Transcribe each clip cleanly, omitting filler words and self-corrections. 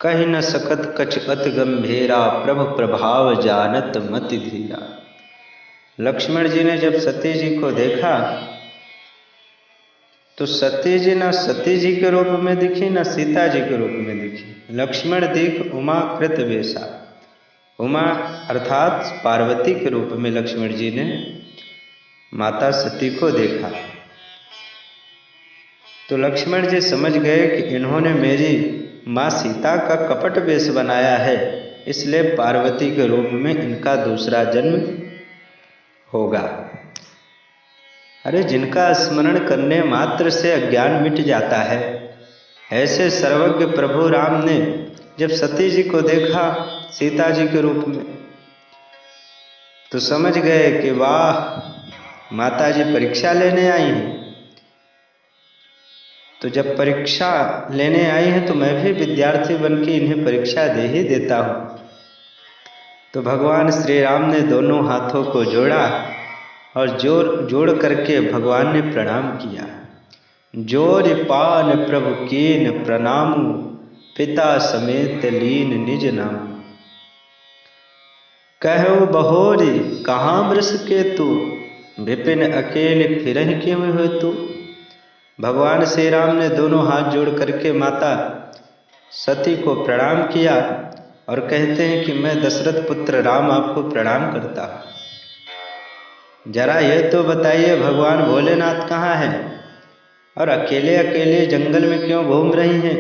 कहि न सकत कछ अति गंभीरा, प्रभु प्रभाव जानत मति धीरा। लक्ष्मण जी ने जब सती जी को देखा तो सती जी न सती जी के रूप में दिखी, न सीता जी के रूप में दिखी। लक्ष्मण दिख उमा कृत वेशा, उमा अर्थात पार्वती के रूप में लक्ष्मण जी ने माता सती को देखा। तो लक्ष्मण जी समझ गए कि इन्होंने मेरी माँ सीता का कपट वेश बनाया है, इसलिए पार्वती के रूप में इनका दूसरा जन्म होगा। अरे जिनका स्मरण करने मात्र से अज्ञान मिट जाता है, ऐसे सर्वज्ञ प्रभु राम ने जब सती जी को देखा सीता जी के रूप में तो समझ गए कि वाह, माता जी परीक्षा लेने आई हैं। तो जब परीक्षा लेने आई हैं तो मैं भी विद्यार्थी बन के इन्हें परीक्षा दे ही देता हूँ। तो भगवान श्री राम ने दोनों हाथों को जोड़ा और जोड़ करके भगवान ने प्रणाम किया। जोर पान प्रभु कीन प्रणाम, पिता समेत लीन निज नाम। कहो बहोरी कहाँ वृष के तू, विपिन अकेले फिरहि क्यों हो तू। भगवान श्री राम ने दोनों हाथ जोड़ करके माता सती को प्रणाम किया और कहते हैं कि मैं दशरथ पुत्र राम आपको प्रणाम करता हूँ। जरा यह तो बताइए भगवान भोलेनाथ कहाँ हैं और अकेले अकेले जंगल में क्यों घूम रही हैं।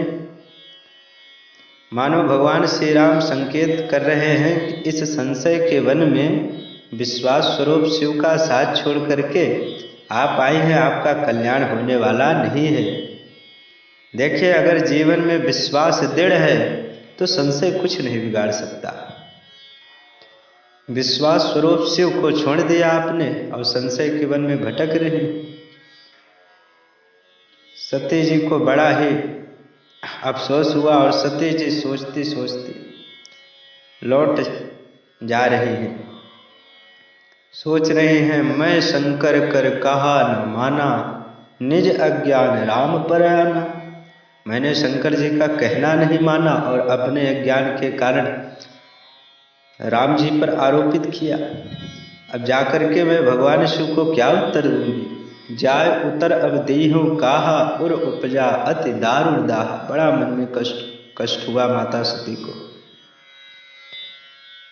मानो भगवान श्री राम संकेत कर रहे हैं कि इस संशय के वन में विश्वास स्वरूप शिव का साथ छोड़ करके आप आई हैं, आपका कल्याण होने वाला नहीं है। देखिए, अगर जीवन में विश्वास दृढ़ है तो संशय कुछ नहीं बिगाड़ सकता। विश्वास स्वरूप शिव को छोड़ दिया आपने और संशय के वन में भटक रही। सती जी को बड़ा ही अफसोस हुआ और सती जी सोचती सोचती लौट जा रही हैं। सोच रहे हैं, मैं शंकर कर कहा न माना, निज अज्ञान राम पर आना। मैंने शंकर जी का कहना नहीं माना और अपने अज्ञान के कारण राम जी पर आरोपित किया। अब जाकर के मैं भगवान शिव को क्या उत्तर दूंगी। जाय उतर अब देहु काहा, उर उपजा अति दारुण दाह। बड़ा मन में कष्ट हुआ माता सती को।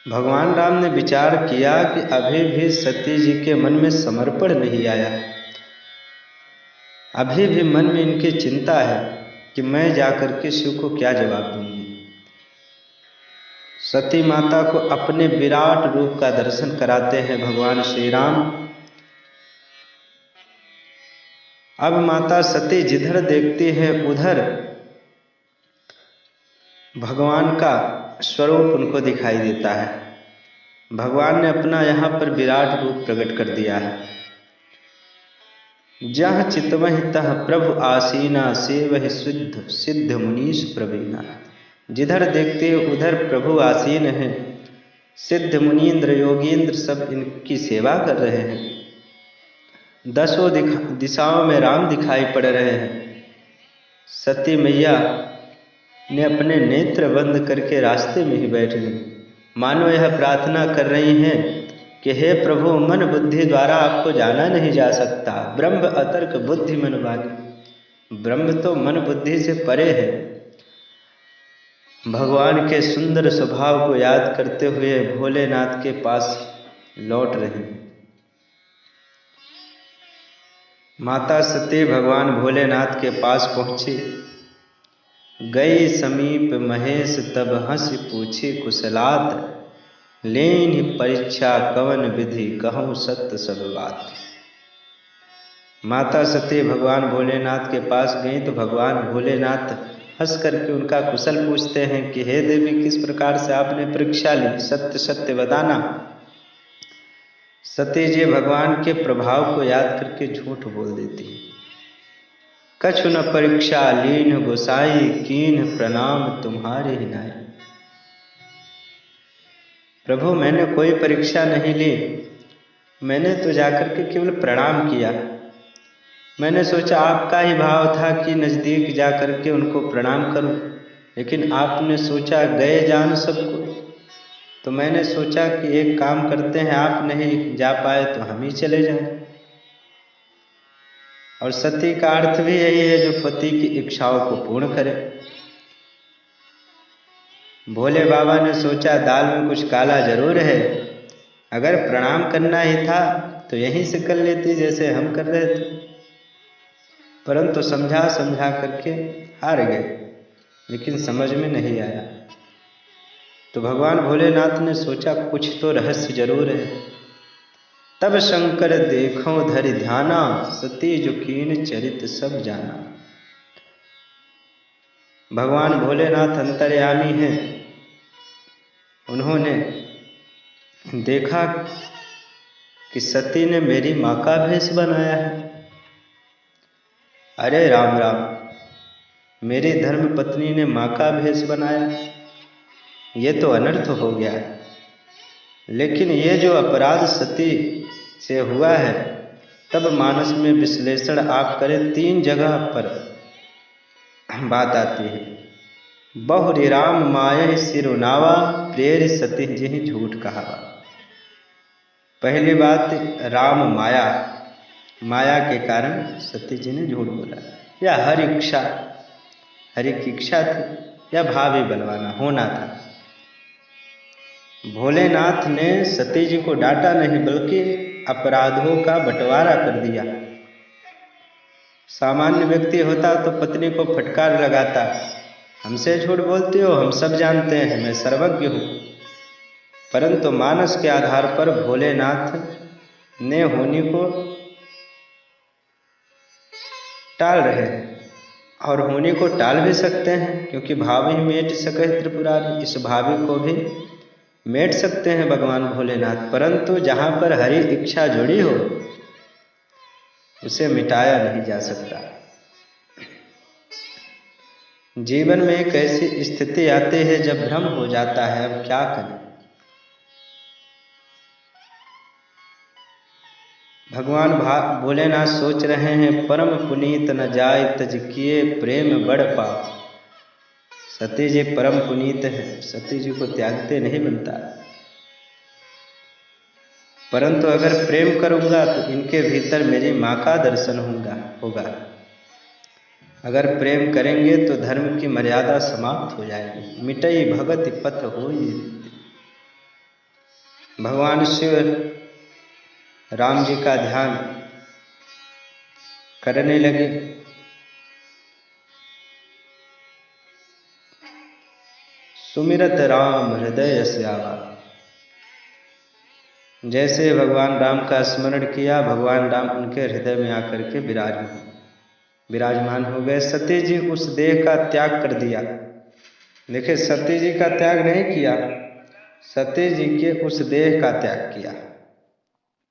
भगवान राम ने विचार किया कि अभी भी सती जी के मन में समर्पण नहीं आया, अभी भी मन में इनकी चिंता है कि मैं जाकर के शिव को क्या जवाब दूंगी। सती माता को अपने विराट रूप का दर्शन कराते हैं भगवान श्री राम। अब माता सती जिधर देखती है उधर भगवान का स्वरूप उनको दिखाई देता है। भगवान ने अपना यहाँ पर विराट रूप प्रकट कर दिया है। जहाँ चितवहि तह प्रभु आसीना, सेवहि शुद्ध सिद्ध मुनीश प्रवीणा। जिधर देखते हैं उधर प्रभु आसीन हैं, सिद्ध मुनीन्द्र योगींद्र सब इनकी सेवा कर रहे हैं। दसों दिशाओं में राम दिखाई पड़ रहे हैं। सती मैया ने अपने नेत्र बंद करके रास्ते में ही बैठ गई, मानो यह प्रार्थना कर रही हैं कि हे प्रभु, मन बुद्धि द्वारा आपको जाना नहीं जा सकता। ब्रह्म अतर्क बुद्धि मन भागी। ब्रह्म तो मन बुद्धि से परे है। भगवान के सुंदर स्वभाव को याद करते हुए भोलेनाथ के पास लौट रही। माता सती भगवान भोलेनाथ के पास पहुंची। गई समीप महेश तब हंस पूछी कुशलात, लेनि परीक्षा कवन विधि कहूँ सत्य सब बात। माता सती भगवान भोलेनाथ के पास गई तो भगवान भोलेनाथ हंस करके उनका कुशल पूछते हैं कि हे देवी, किस प्रकार से आपने परीक्षा ली, सत्य सत्य बताना। सती जी भगवान के प्रभाव को याद करके झूठ बोल देती है। कछु न परीक्षा लीन गोसाई, कीन प्रणाम तुम्हारे ही नाई। प्रभु, मैंने कोई परीक्षा नहीं ली, मैंने तो जाकर के केवल प्रणाम किया। मैंने सोचा आपका ही भाव था कि नज़दीक जाकर के उनको प्रणाम करूं। लेकिन आपने सोचा गए जान सबको, तो मैंने सोचा कि एक काम करते हैं, आप नहीं जा पाए तो हम ही चले जाएं। और सती का अर्थ भी यही है, जो पति की इच्छाओं को पूर्ण करे। भोले बाबा ने सोचा दाल में कुछ काला जरूर है, अगर प्रणाम करना ही था तो यहीं से कर लेती जैसे हम कर रहे थे, परंतु समझा समझा करके हार गए, लेकिन समझ में नहीं आया। तो भगवान भोलेनाथ ने सोचा कुछ तो रहस्य जरूर है। तब शंकर देखो धरि ध्याना, सती जो कीन चरित सब जाना। भगवान भोलेनाथ अंतर्यामी हैं। उन्होंने देखा कि सती ने मेरी माँ का भेष बनाया है। अरे राम राम, मेरी धर्म पत्नी ने माँ का भेष बनाया, ये तो अनर्थ हो गया है। लेकिन ये जो अपराध सती से हुआ है, तब मानस में विश्लेषण आप करें, 3 जगह पर बात आती है। बहुरी राम माय सिरुनावा, प्रेर सती जी झूठ कहावा। पहली बात, राम माया, माया के कारण सती जी ने झूठ बोला, या हरि की इच्छा थी, या भावी बलवाना होना था। भोलेनाथ ने सती जी को डांटा नहीं, बल्कि अपराधों का बंटवारा कर दिया। सामान्य व्यक्ति होता तो पत्नी को फटकार लगाता, हमसे झूठ बोलती हो, हम सब जानते हैं, मैं सर्वज्ञ हूँ। परंतु मानस के आधार पर भोलेनाथ ने होनी को टाल रहे हैं, और होनी को टाल भी सकते हैं, क्योंकि भावी मेट सके त्रिपुरारी, इस भावी को भी मेट सकते हैं भगवान भोलेनाथ। परंतु जहाँ पर हरि इच्छा जुड़ी हो, उसे मिटाया नहीं जा सकता। जीवन में एक ऐसी स्थिति आती है जब भ्रम हो जाता है, अब क्या करें। भगवान भोलेनाथ सोच रहे हैं, परम पुनीत न जाय तज किए, प्रेम बढ़ पाओ। सती जी परम पुनीत है, सती जी को त्यागते नहीं बनता, परंतु अगर प्रेम करूंगा तो इनके भीतर मेरी माँ का दर्शन होगा। अगर प्रेम करेंगे तो धर्म की मर्यादा समाप्त हो जाएगी। मिटई भगति पथ होई। भगवान शिव राम जी का ध्यान करने लगे। सुमिरत राम हृदय श्यावा। जैसे भगवान राम का स्मरण किया, भगवान राम उनके हृदय में आकर के विराजमान हो गए। सती जी उस देह का त्याग कर दिया। देखिए, सती जी का त्याग नहीं किया, सती जी के उस देह का त्याग किया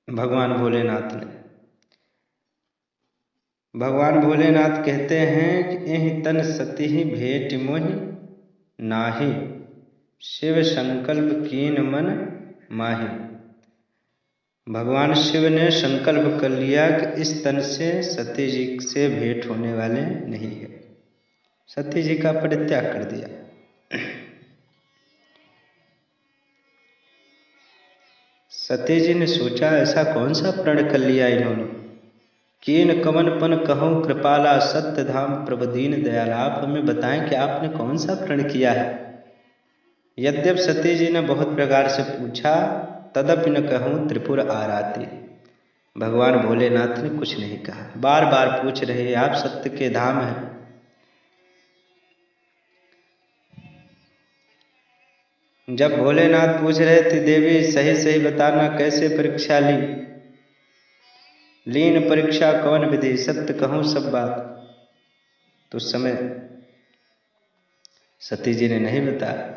भगवान भोलेनाथ ने। भगवान भोलेनाथ कहते हैं कि एहि तन सती ही भेंट मोहि नाही, शिव संकल्प कीन मन माही। भगवान शिव ने संकल्प कर लिया कि इस तन से सती जी से भेंट होने वाले नहीं है। सती जी का परित्याग कर दिया। सती जी ने सोचा, ऐसा कौन सा प्रण कर लिया इन्होंने। कीन कवन पन कहूँ कृपाला, सत्य धाम प्रभु दीन दयाल। आप हमें बताएं कि आपने कौन सा प्रण किया है। यद्यप सती जी ने बहुत प्रकार से पूछा, तदपि न कहूँ त्रिपुर आराती। भगवान भोलेनाथ ने कुछ नहीं कहा, बार बार पूछ रहे, आप सत्य के धाम हैं। जब भोलेनाथ पूछ रहे थे, देवी सही सही बताना कैसे परीक्षा ली, लीन परीक्षा कौन विधि, सत्य कहूँ सब बात, तो उस समय सती जी ने नहीं बताया।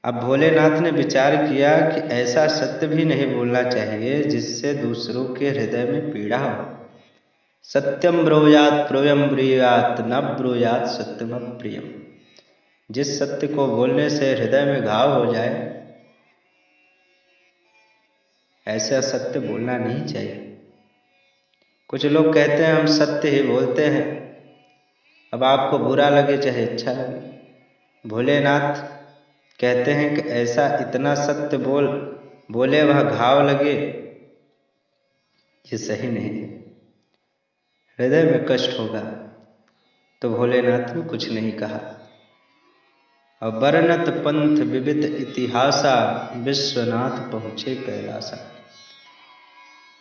अब भोलेनाथ ने विचार किया कि ऐसा सत्य भी नहीं बोलना चाहिए जिससे दूसरों के हृदय में पीड़ा हो। सत्यम ब्रूयात प्रोयम ब्रूयात, न ब्रूयात सत्यम प्रियम। जिस सत्य को बोलने से हृदय में घाव हो जाए, ऐसा सत्य बोलना नहीं चाहिए। कुछ लोग कहते हैं हम सत्य ही बोलते हैं, अब आपको बुरा लगे चाहे अच्छा लगे, भोलेनाथ कहते हैं कि ऐसा इतना सत्य बोले वह घाव लगे, ये सही नहीं है। हृदय में कष्ट होगा तो भोलेनाथ ने कुछ नहीं कहा। और वर्णत पंथ विविध इतिहासा, विश्वनाथ पहुँचे कैलासा।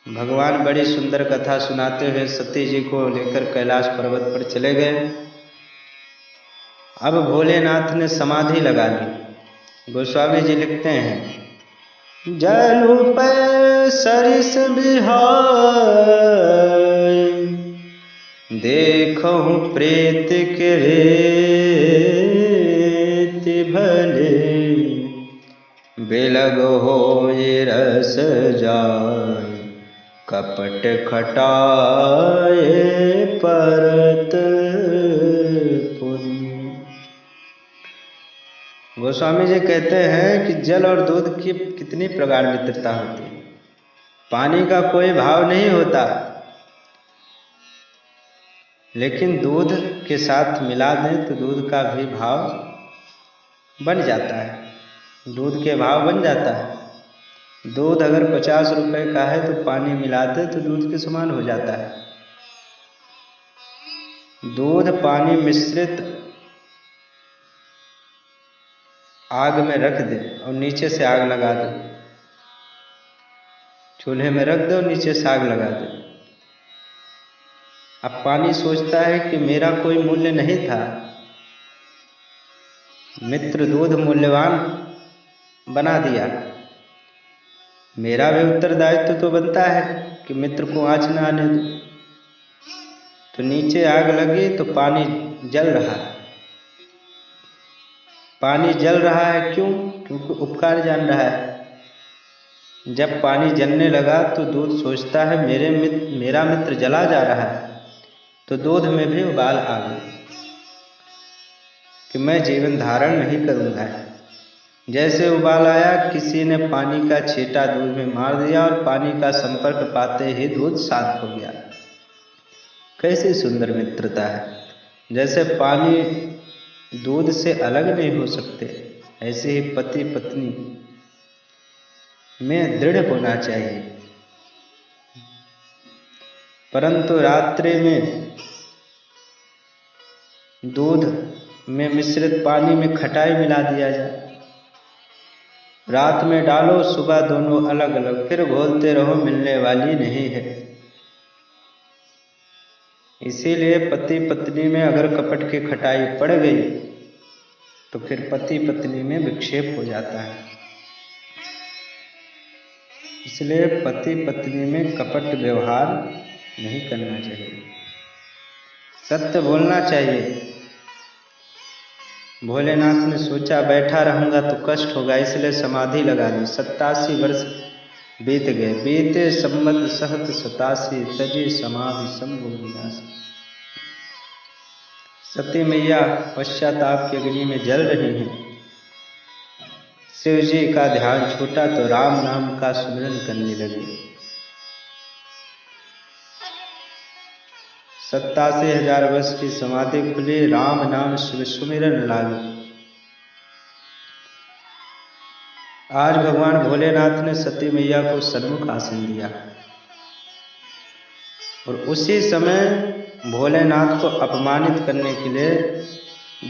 भगवान बड़ी सुंदर कथा सुनाते हुए सती जी को लेकर कैलाश पर्वत पर चले गए। अब भोलेनाथ ने समाधि लगा ली। गोस्वामी जी लिखते हैं, जलु पे सरिस बिहार, देखहु प्रेत के रेत भले, बिलग होए रस जाय, कपट खटाए परत पुण्य। गोस्वामी जी कहते हैं कि जल और दूध की कितनी प्रगाढ़ मित्रता होती है। पानी का कोई भाव नहीं होता, लेकिन दूध के साथ मिला दें तो दूध का भी भाव बन जाता है, दूध के भाव बन जाता है। दूध अगर 50 रुपए का है तो पानी मिला दे तो दूध के समान हो जाता है। दूध पानी मिश्रित आग में रख दे और नीचे से आग लगा दे, चूल्हे में रख दो नीचे से आग लगा दे। अब पानी सोचता है कि मेरा कोई मूल्य नहीं था, मित्र दूध मूल्यवान बना दिया, मेरा भी उत्तरदायित्व तो बनता है कि मित्र को आँच न आने दो। तो नीचे आग लगी तो पानी जल रहा है। पानी जल रहा है क्यों? क्योंकि उपकार जान रहा है। जब पानी जलने लगा तो दूध सोचता है मेरा मित्र जला जा रहा है, तो दूध में भी उबाल आ गई कि मैं जीवन धारण नहीं करूँगा। जैसे उबाल आया, किसी ने पानी का छींटा दूध में मार दिया और पानी का संपर्क पाते ही दूध शांत हो गया। कैसी सुंदर मित्रता है। जैसे पानी दूध से अलग नहीं हो सकते, ऐसे ही पति पत्नी में दृढ़ होना चाहिए। परंतु रात्रि में दूध में मिश्रित पानी में खटाई मिला दिया जाए, रात में डालो सुबह दोनों अलग अलग, फिर घोलते रहो, मिलने वाली नहीं है। इसीलिए पति पत्नी में अगर कपट की खटाई पड़ गई तो फिर पति पत्नी में विक्षेप हो जाता है। इसलिए पति पत्नी में कपट व्यवहार नहीं करना चाहिए, सत्य बोलना चाहिए। भोलेनाथ ने सोचा बैठा रहूंगा तो कष्ट होगा, इसलिए समाधि लगा ली। 87 वर्ष बीत गए। बीते संवत सहत 87, तजे समाधि संभो विनाश। सती मैया पश्चाताप की अग्नि में जल रही हैं। शिव जी का ध्यान छूटा तो राम नाम का सुमिरन करने लगी। 87,000 वर्ष की समाधि खुली, राम नाम शिव सुमिरन लागे। आज भगवान भोलेनाथ ने सती मैया को सन्मुख आसन दिया और उसी समय भोलेनाथ को अपमानित करने के लिए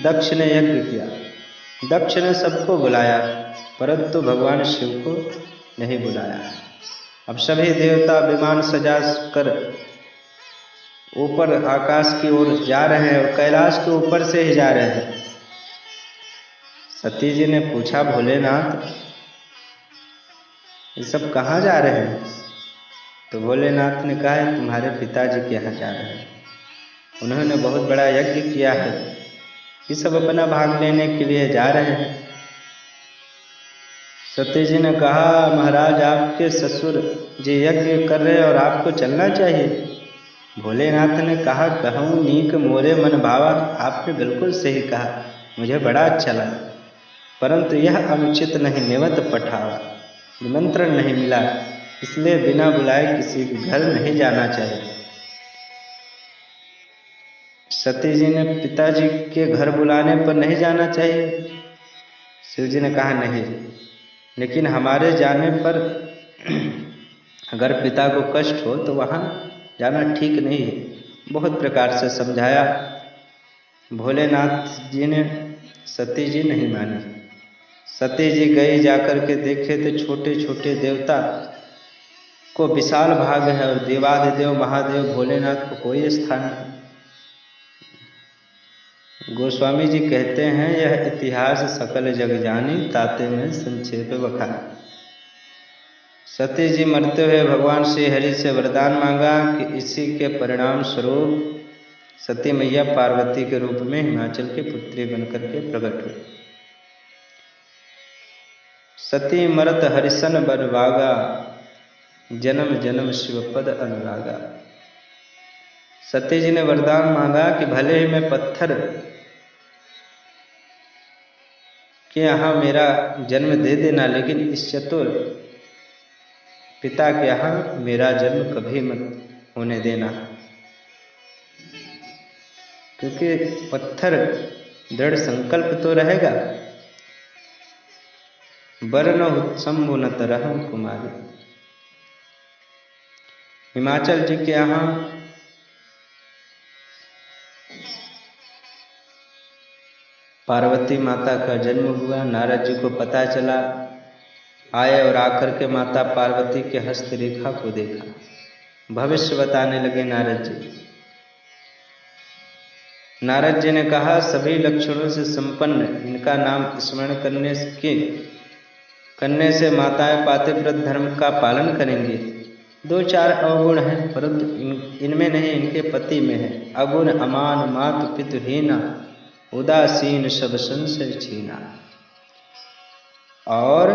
दक्ष ने यज्ञ किया। दक्ष ने सबको बुलाया परंतु भगवान शिव को नहीं बुलाया। अब सभी देवता विमान सजा कर ऊपर आकाश की ओर जा रहे हैं और कैलाश के ऊपर से ही जा रहे हैं। सती जी ने पूछा, भोलेनाथ ये सब कहाँ जा रहे हैं? तो भोलेनाथ ने कहा है तुम्हारे पिताजी के यहाँ जा रहे हैं, उन्होंने बहुत बड़ा यज्ञ किया है, ये सब अपना भाग लेने के लिए जा रहे हैं। सती जी ने कहा, महाराज आपके ससुर जी यज्ञ कर रहे और आपको चलना चाहिए। भोलेनाथ ने कहा, कहूँ नीक मोरे मन भावा, आपने बिल्कुल सही कहा, मुझे बड़ा अच्छा लगा, परंतु यह अनुचित नहीं, निमत पठावा, निमंत्रण नहीं मिला, इसलिए बिना बुलाए किसी के घर नहीं जाना चाहिए। सती जी ने पिताजी के घर बुलाने पर नहीं जाना चाहिए? शिव जी ने कहा नहीं, लेकिन हमारे जाने पर अगर पिता को कष्ट हो तो वहाँ जाना ठीक नहीं है। बहुत प्रकार से समझाया। भोलेनाथ जी ने सती जी नहीं मानी। सती जी गई, जाकर के देखे तो छोटे छोटे देवता को विशाल भाग है और देवाधिदेव महादेव भोलेनाथ को कोई स्थान नहीं। गोस्वामी जी कहते हैं, यह इतिहास सकल जग जानी, ताते में संक्षेप बखान। सती जी मरते हुए भगवान श्री हरि से वरदान मांगा कि इसी के परिणाम स्वरूप सती मैया पार्वती के रूप में हिमाचल की पुत्री बनकर के प्रकट हुई। सती मरत हरिसन बरवागा, जन्म जन्म शिवपद अनुरागा। सती जी ने वरदान मांगा कि भले ही मैं पत्थर के यहाँ मेरा जन्म दे देना, लेकिन इस चतुर पिता के यहाँ मेरा जन्म कभी मत होने देना, क्योंकि पत्थर दृढ़ संकल्प तो रहेगा। वर्ण उत्सम्भु न तरहं कुमारी। हिमाचल जी के यहाँ पार्वती माता का जन्म हुआ। नारद जी को पता चला, आए और आकर के माता पार्वती के हस्तरेखा को देखा। भविष्य बताने लगे नारद जी। नारद जी ने कहा, सभी लक्षणों से संपन्न इनका नाम स्मरण करने से माताएं पातिव्रत धर्म का पालन करेंगी। 2-4 अवगुण हैं, परंतु इनमें नहीं, इनके पति में है। अगुण अमान मातु पितुहीना, उदासीन सब संशय छीना। और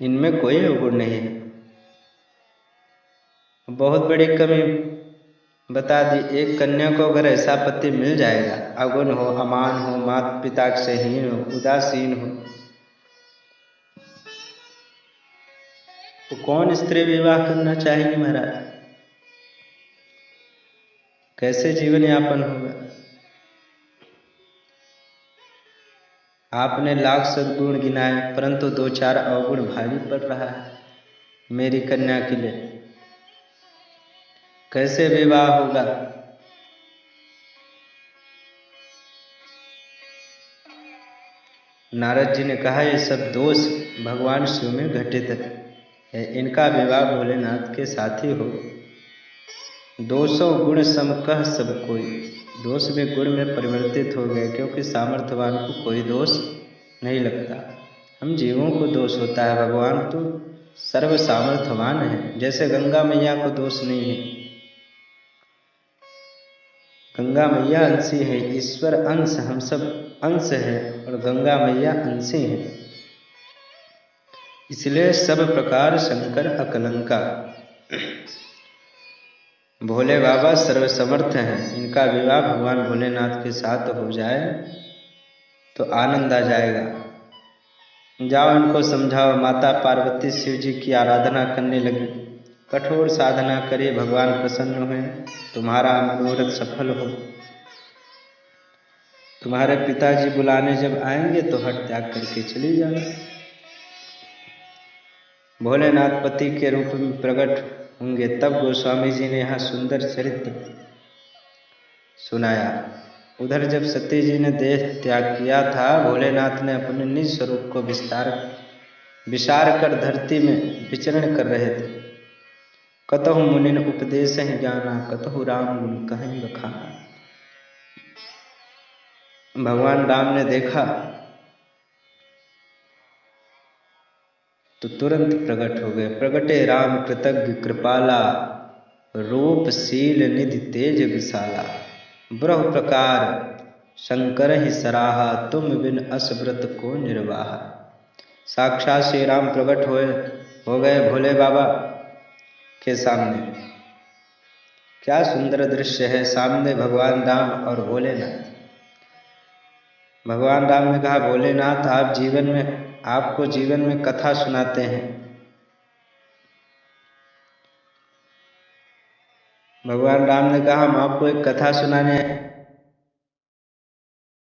इनमें कोई अवगुण नहीं है। बहुत बड़ी कमी बता दी। एक कन्या को अगर ऐसा पति मिल जाएगा, अगुण हो, अमान हो, माता पिता से हीन हो, उदासीन हो, तो कौन स्त्री विवाह करना चाहेगी महाराज? कैसे जीवन यापन होगा? आपने लाख सद्गुण गिनाए, परंतु 2-4 अवगुण भारी पड़ रहा है मेरी कन्या के लिए। कैसे विवाह होगा? नारद जी ने कहा, ये सब दोष भगवान शिव में घटित है, इनका विवाह भोलेनाथ के साथ ही हो। 200 गुण सम कह सब कोई। दोष भी गुण में परिवर्तित हो गए, क्योंकि सामर्थ्यवान को कोई दोष नहीं लगता। हम जीवों को दोष होता है, भगवान तो सर्व सामर्थ्यवान है। जैसे गंगा मैया को दोष नहीं है। गंगा मैया अंशी है, ईश्वर अंश, हम सब अंश है, और गंगा मैया अंशी है। इसलिए सब प्रकार शंकर अकलंका। भोले बाबा सर्वसमर्थ हैं। इनका विवाह भगवान भोलेनाथ के साथ हो जाए तो आनंद आ जाएगा। जाओ इनको समझाओ। माता पार्वती शिव जी की आराधना करने लगी। कठोर साधना करिए, भगवान प्रसन्न हुए, तुम्हारा मनोरथ सफल हो। तुम्हारे पिताजी बुलाने जब आएंगे तो हट त्याग करके चली जाना। भोलेनाथ पति के रूप में प्रकट होंगे। तब गोस्वामी जी ने यहाँ सुंदर चरित्र सुनाया। उधर जब सती जी ने देह त्याग किया था, भोलेनाथ ने अपने निज स्वरूप को विसार कर धरती में विचरण कर रहे थे। कतहु मुनिन उपदेश ही ज्ञाना, कतहु राम गुण कहीं बखाना। भगवान राम ने देखा तो तुरंत प्रकट हो गए। प्रगटे राम कृतज्ञ कृपाला, रूप शील निधि तेज विशाला। ब्रह्म प्रकार शंकर ही सराहा, तुम बिन असव्रत को निर्वाहा। साक्षात श्री राम प्रकट हो गए भोले बाबा के सामने। क्या सुंदर दृश्य है। सामने भगवान राम और भोलेनाथ। भगवान राम ने कहा, भोलेनाथ आपको जीवन में कथा सुनाते हैं। भगवान राम ने कहा हम आपको एक कथा सुनाने आए।